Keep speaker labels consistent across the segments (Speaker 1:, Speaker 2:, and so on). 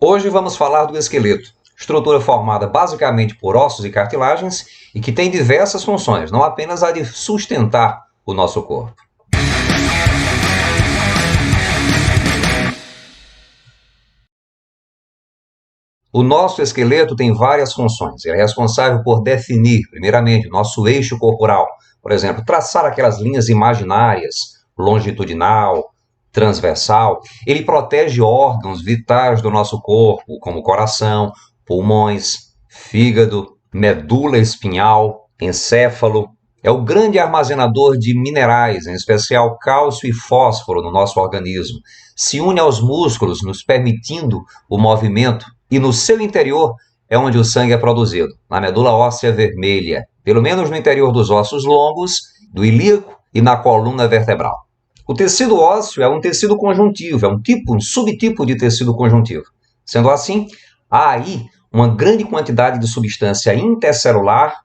Speaker 1: Hoje vamos falar do esqueleto, estrutura formada basicamente por ossos e cartilagens e que tem diversas funções, não apenas a de sustentar o nosso corpo. O nosso esqueleto tem várias funções. Ele é responsável por definir, primeiramente, o nosso eixo corporal. Por exemplo, traçar aquelas linhas imaginárias, longitudinal, transversal. Ele protege órgãos vitais do nosso corpo, como coração, pulmões, fígado, medula espinhal, encéfalo. É o grande armazenador de minerais, em especial cálcio e fósforo, no nosso organismo. Se une aos músculos, nos permitindo o movimento. E no seu interior é onde o sangue é produzido, na medula óssea vermelha, pelo menos no interior dos ossos longos, do ilíaco e na coluna vertebral. O tecido ósseo é um tecido conjuntivo, é um subtipo de tecido conjuntivo. Sendo assim, há aí uma grande quantidade de substância intercelular,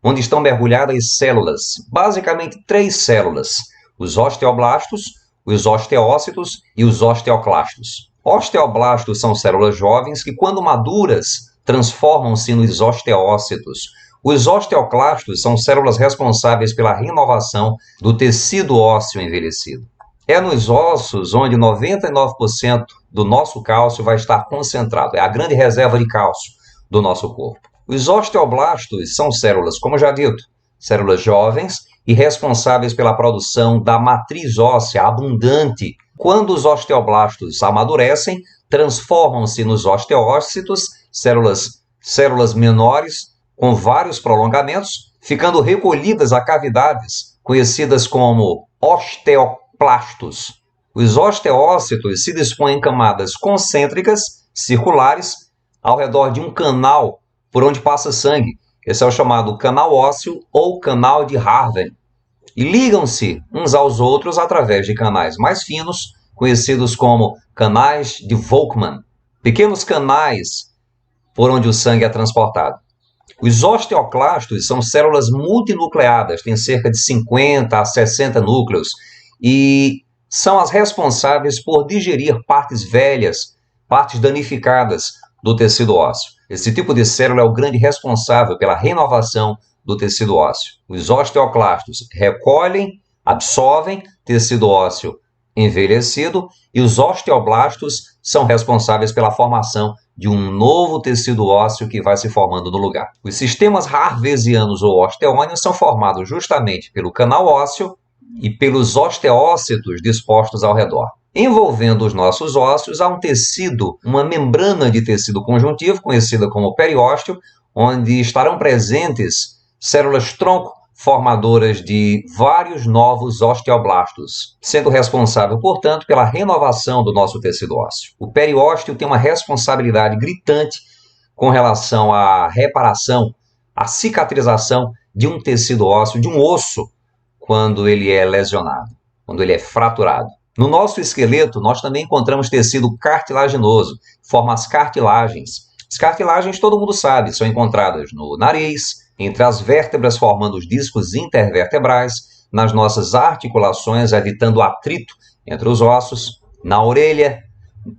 Speaker 1: onde estão mergulhadas células, basicamente 3 células, os osteoblastos, os osteócitos e os osteoclastos. Osteoblastos são células jovens que, quando maduras, transformam-se nos osteócitos. Os osteoclastos são células responsáveis pela renovação do tecido ósseo envelhecido. É nos ossos onde 99% do nosso cálcio vai estar concentrado. É a grande reserva de cálcio do nosso corpo. Os osteoblastos são células, como já dito, células jovens e responsáveis pela produção da matriz óssea abundante. Quando os osteoblastos amadurecem, transformam-se nos osteócitos, células menores com vários prolongamentos, ficando recolhidas a cavidades conhecidas como osteoclastos. Os osteócitos se dispõem em camadas concêntricas, circulares, ao redor de um canal por onde passa sangue. Esse é o chamado canal ósseo ou canal de Harvey. E ligam-se uns aos outros através de canais mais finos, conhecidos como canais de Volkmann, pequenos canais por onde o sangue é transportado. Os osteoclastos são células multinucleadas, têm cerca de 50 a 60 núcleos, e são as responsáveis por digerir partes velhas, partes danificadas do tecido ósseo. Esse tipo de célula é o grande responsável pela renovação do tecido ósseo. Os osteoclastos recolhem, absorvem tecido ósseo envelhecido e os osteoblastos são responsáveis pela formação de um novo tecido ósseo que vai se formando no lugar. Os sistemas harvesianos ou osteônios são formados justamente pelo canal ósseo e pelos osteócitos dispostos ao redor. Envolvendo os nossos ossos há um tecido, uma membrana de tecido conjuntivo, conhecida como periósteo, onde estarão presentes células-tronco formadoras de vários novos osteoblastos, sendo responsável, portanto, pela renovação do nosso tecido ósseo. O periósteo tem uma responsabilidade gritante com relação à reparação, à cicatrização de um tecido ósseo, de um osso, quando ele é lesionado, quando ele é fraturado. No nosso esqueleto, nós também encontramos tecido cartilaginoso, forma as cartilagens. As cartilagens, todo mundo sabe, são encontradas no nariz, entre as vértebras formando os discos intervertebrais, nas nossas articulações, evitando o atrito entre os ossos, na orelha,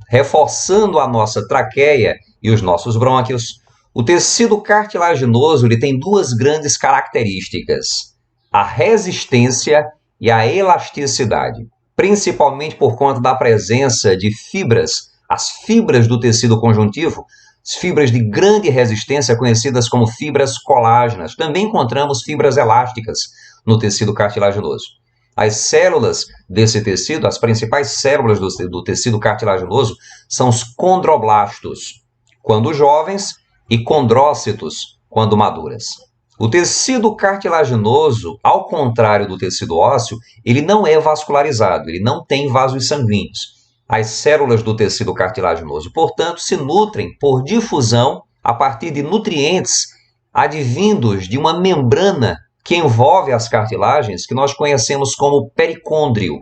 Speaker 1: reforçando a nossa traqueia e os nossos brônquios. O tecido cartilaginoso ele tem 2 grandes características: a resistência e a elasticidade, principalmente por conta da presença de fibras, as fibras do tecido conjuntivo, as fibras de grande resistência conhecidas como fibras colágenas. Também encontramos fibras elásticas no tecido cartilaginoso. As células desse tecido, as principais células do tecido cartilaginoso, são os condroblastos, quando jovens, e condrócitos, quando maduras. O tecido cartilaginoso, ao contrário do tecido ósseo, ele não é vascularizado, ele não tem vasos sanguíneos. As células do tecido cartilaginoso, portanto, se nutrem por difusão a partir de nutrientes advindos de uma membrana que envolve as cartilagens, que nós conhecemos como pericôndrio.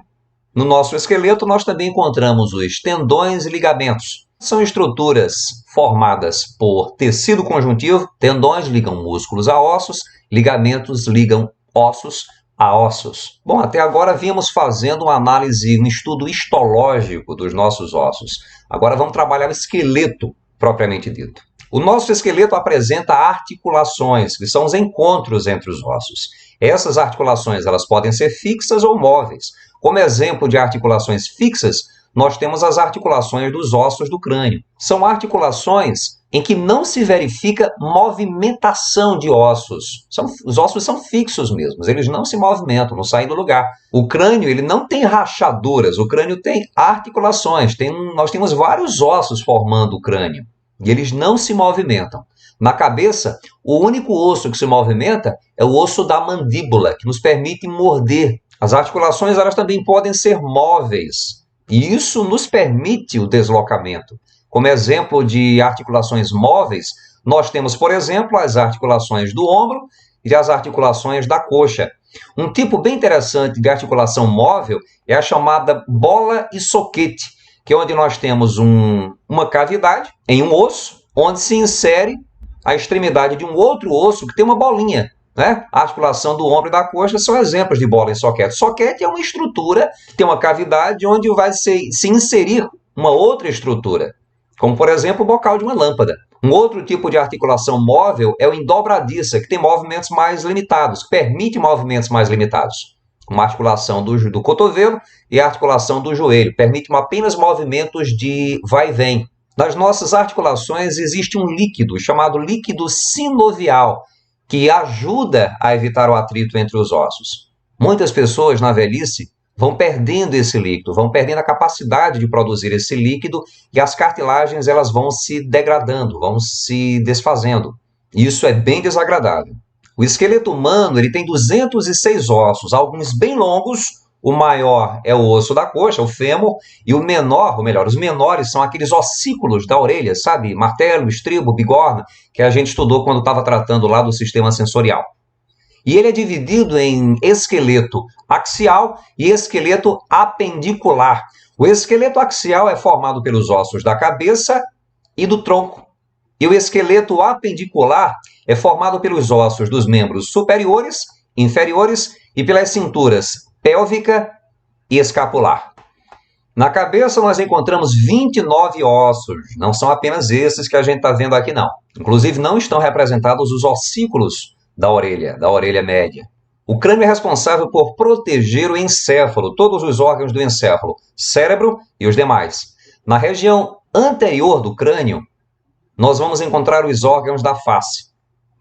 Speaker 1: No nosso esqueleto, nós também encontramos os tendões e ligamentos. São estruturas formadas por tecido conjuntivo, tendões ligam músculos a ossos, ligamentos ligam ossos a ossos. Bom, até agora vimos fazendo uma análise, um estudo histológico dos nossos ossos. Agora vamos trabalhar o esqueleto propriamente dito. O nosso esqueleto apresenta articulações, que são os encontros entre os ossos. Essas articulações elas podem ser fixas ou móveis. Como exemplo de articulações fixas, nós temos as articulações dos ossos do crânio. São articulações em que não se verifica movimentação de ossos. Os ossos são fixos mesmo, eles não se movimentam, não saem do lugar. O crânio ele não tem rachaduras, o crânio tem articulações. Nós temos vários ossos formando o crânio e eles não se movimentam. Na cabeça, o único osso que se movimenta é o osso da mandíbula, que nos permite morder. As articulações elas também podem ser móveis, e isso nos permite o deslocamento. Como exemplo de articulações móveis, nós temos, por exemplo, as articulações do ombro e as articulações da coxa. Um tipo bem interessante de articulação móvel é a chamada bola e soquete, que é onde nós temos uma cavidade em um osso, onde se insere a extremidade de um outro osso que tem uma bolinha. Né? A articulação do ombro e da coxa são exemplos de bola e soquete. Soquete é uma estrutura que tem uma cavidade onde vai se inserir uma outra estrutura, como, por exemplo, o bocal de uma lâmpada. Um outro tipo de articulação móvel é o dobradiça, que tem movimentos mais limitados, que permite movimentos mais limitados. Uma articulação do cotovelo e a articulação do joelho, permite apenas movimentos de vai e vem. Nas nossas articulações existe um líquido chamado líquido sinovial, que ajuda a evitar o atrito entre os ossos. Muitas pessoas na velhice vão perdendo esse líquido, vão perdendo a capacidade de produzir esse líquido e as cartilagens elas vão se degradando, vão se desfazendo. Isso é bem desagradável. O esqueleto humano ele tem 206 ossos, alguns bem longos. O maior é o osso da coxa, o fêmur, e o menor, ou melhor, os menores são aqueles ossículos da orelha, sabe? Martelo, estribo, bigorna, que a gente estudou quando estava tratando lá do sistema sensorial. E ele é dividido em esqueleto axial e esqueleto apendicular. O esqueleto axial é formado pelos ossos da cabeça e do tronco. E o esqueleto apendicular é formado pelos ossos dos membros superiores, inferiores e pelas cinturas pélvica e escapular. Na cabeça nós encontramos 29 ossos, não são apenas esses que a gente está vendo aqui não. Inclusive não estão representados os ossículos da orelha média. O crânio é responsável por proteger o encéfalo, todos os órgãos do encéfalo, cérebro e os demais. Na região anterior do crânio, nós vamos encontrar os órgãos da face.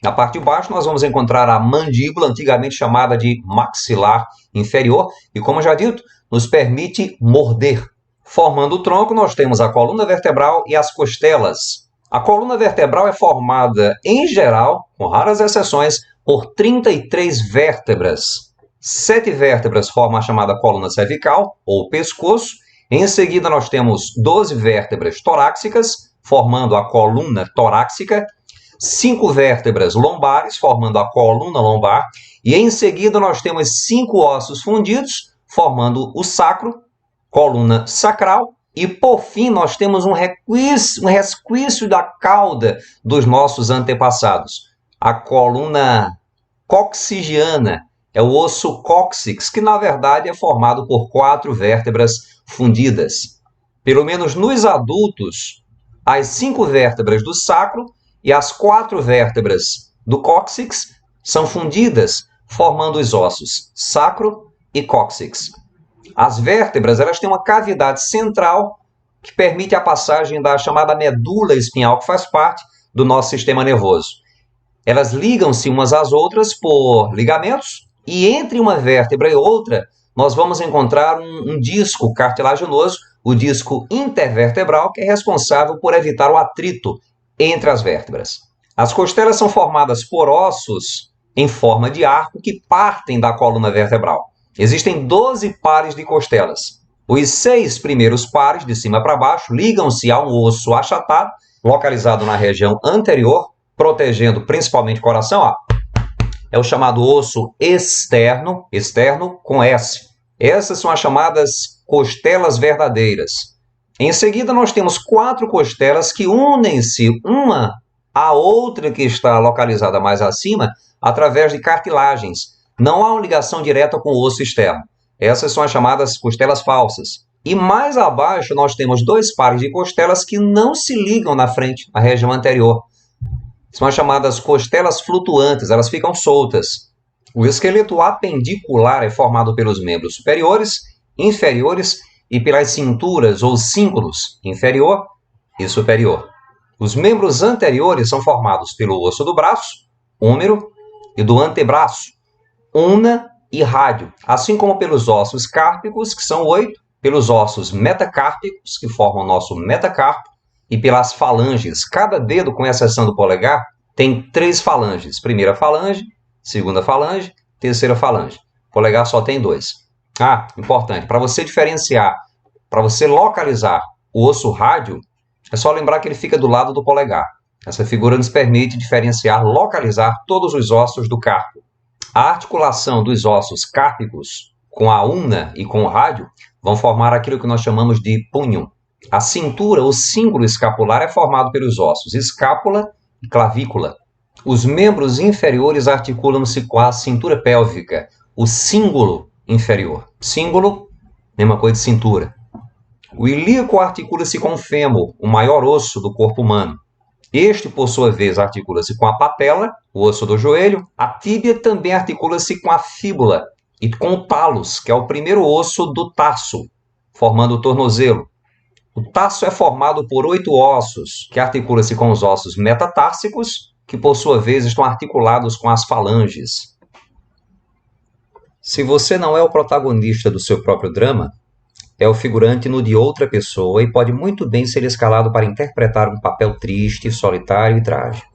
Speaker 1: Na parte de baixo, nós vamos encontrar a mandíbula, antigamente chamada de maxilar inferior, e, como já dito, nos permite morder. Formando o tronco, nós temos a coluna vertebral e as costelas. A coluna vertebral é formada, em geral, com raras exceções, por 33 vértebras. 7 vértebras formam a chamada coluna cervical, ou pescoço. Em seguida, nós temos 12 vértebras torácicas, formando a coluna torácica. 5 vértebras lombares, formando a coluna lombar, e em seguida nós temos 5 ossos fundidos, formando o sacro, coluna sacral, e por fim nós temos um resquício da cauda dos nossos antepassados, a coluna coxigiana, é o osso cóccix, que na verdade é formado por 4 vértebras fundidas. Pelo menos nos adultos, as 5 vértebras do sacro e as 4 vértebras do cóccix são fundidas, formando os ossos sacro e cóccix. As vértebras elas têm uma cavidade central que permite a passagem da chamada medula espinhal, que faz parte do nosso sistema nervoso. Elas ligam-se umas às outras por ligamentos, e entre uma vértebra e outra, nós vamos encontrar um disco cartilaginoso, o disco intervertebral, que é responsável por evitar o atrito entre as vértebras. As costelas são formadas por ossos em forma de arco que partem da coluna vertebral. Existem 12 pares de costelas. Os 6 primeiros pares, de cima para baixo, ligam-se a um osso achatado, localizado na região anterior, protegendo principalmente o coração. É o chamado osso externo com S. Essas são as chamadas costelas verdadeiras. Em seguida, nós temos 4 costelas que unem-se uma à outra que está localizada mais acima através de cartilagens. Não há uma ligação direta com o osso externo. Essas são as chamadas costelas falsas. E mais abaixo nós temos dois pares de costelas que não se ligam na frente, na região anterior. São as chamadas costelas flutuantes, elas ficam soltas. O esqueleto apendicular é formado pelos membros superiores, inferiores e pelas cinturas ou cíngulos inferior e superior. Os membros anteriores são formados pelo osso do braço, húmero, e do antebraço, ulna e rádio, assim como pelos ossos cárpicos, que são 8, pelos ossos metacárpicos, que formam o nosso metacarpo, e pelas falanges. Cada dedo, com exceção do polegar, tem 3 falanges. Primeira falange, segunda falange, terceira falange. O polegar só tem 2. Importante, para você diferenciar, para você localizar o osso rádio, é só lembrar que ele fica do lado do polegar. Essa figura nos permite diferenciar, localizar todos os ossos do carpo. A articulação dos ossos cárpicos com a ulna e com o rádio vão formar aquilo que nós chamamos de punho. A cintura, o cíngulo escapular, é formado pelos ossos escápula e clavícula. Os membros inferiores articulam-se com a cintura pélvica, o cíngulo inferior. Cíngulo, mesma coisa de cintura. O ilíaco articula-se com o fêmur, o maior osso do corpo humano. Este, por sua vez, articula-se com a patela, o osso do joelho. A tíbia também articula-se com a fíbula e com o talos, que é o primeiro osso do tarso, formando o tornozelo. O tarso é formado por 8 ossos, que articulam-se com os ossos metatársicos, que por sua vez estão articulados com as falanges. Se você não é o protagonista do seu próprio drama, é o figurante no de outra pessoa e pode muito bem ser escalado para interpretar um papel triste, solitário e trágico.